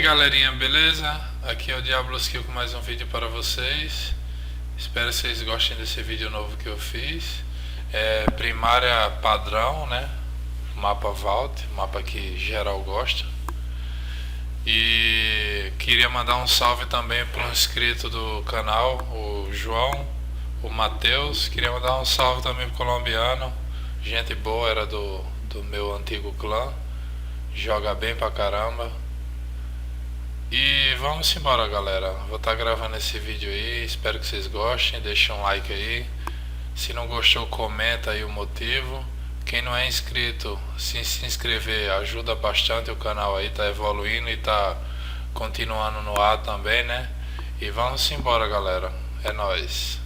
galerinha, beleza? Aqui é o Diablos Kill com mais um vídeo para vocês. Espero que vocês gostem desse vídeo novo que eu fiz. É Primária padrão, né? Mapa Vault, mapa que geral gosta. E queria mandar um salve também para um inscrito do canal, o João, o Matheus. Queria mandar um salve também pro colombiano. Gente boa, era do meu antigo clã. Joga bem pra caramba. E vamos embora, galera. Vou estar gravando esse vídeo aí. Espero que vocês gostem. Deixa um like aí. Se não gostou, comenta aí o motivo. Quem não é inscrito, se inscrever ajuda bastante. O canal aí tá evoluindo e tá continuando no ar também, né? E vamos embora, galera. É nóis.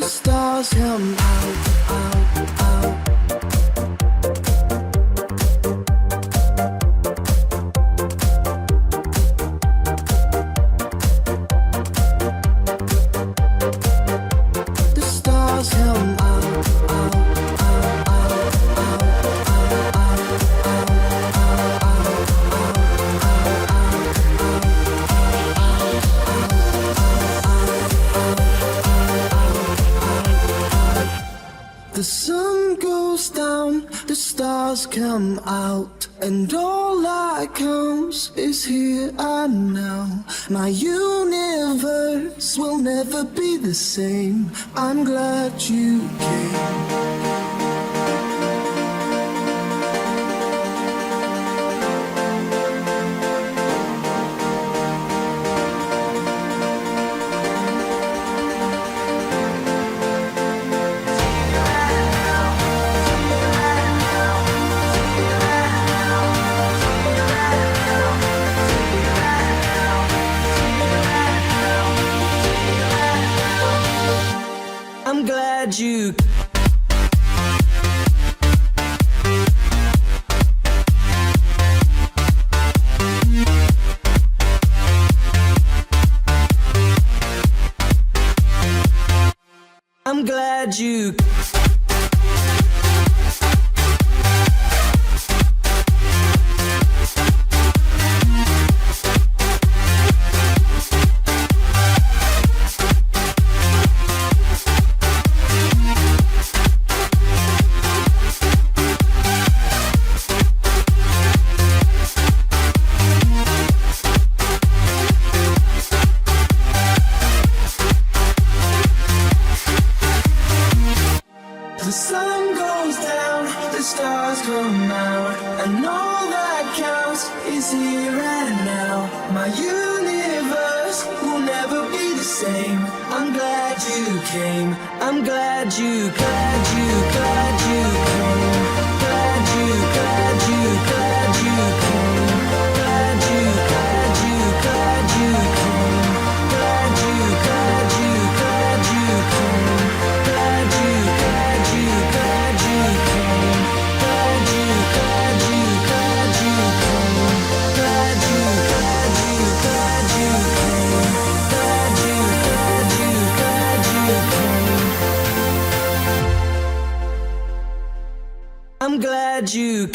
Stars him out. sun goes down, the stars come out, and all that counts is here and now. My universe will never be the same. I'm glad you came. I'm glad you. I'm glad you. The sun goes down, the stars come out, and all that counts is here and now. My universe will never be the same. I'm glad you came. I'm glad you, glad you, glad you came. Glad you, glad you, glad you came. Glad you, glad you, glad you came. Glad you, glad you, glad you came. Glad you, glad you, glad you came. Glad you, glad you, glad you came. Glad you, glad you, glad you came. Glad you, glad you, glad you came. I'm glad you.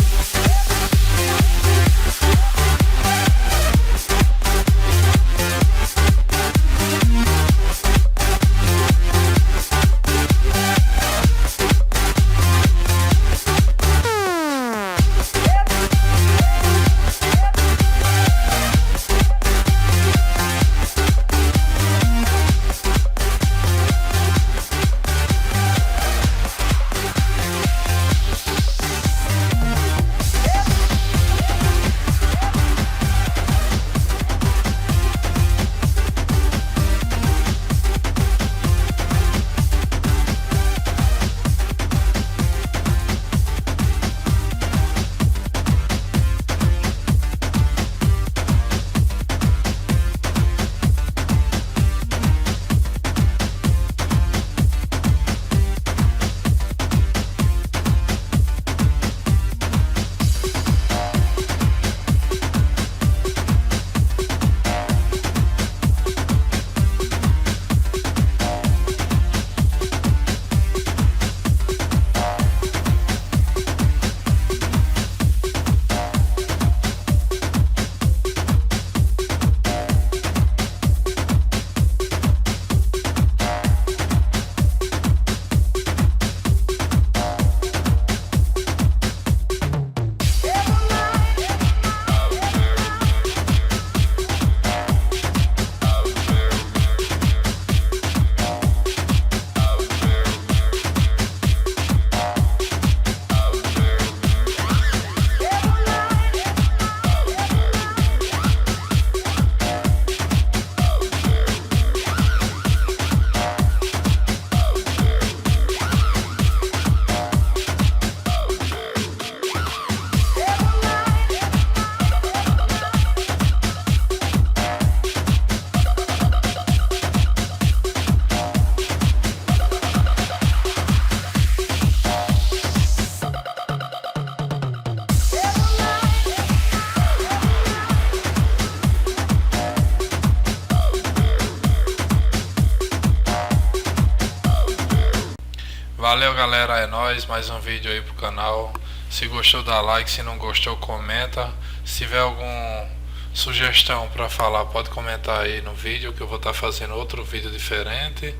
Valeu galera, é nóis, mais um vídeo aí pro canal. Se gostou dá like, se não gostou comenta. Se tiver alguma sugestão pra falar pode comentar aí no vídeo, que eu vou estar fazendo outro vídeo diferente.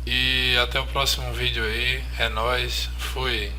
E até o próximo vídeo aí. É nóis. Fui.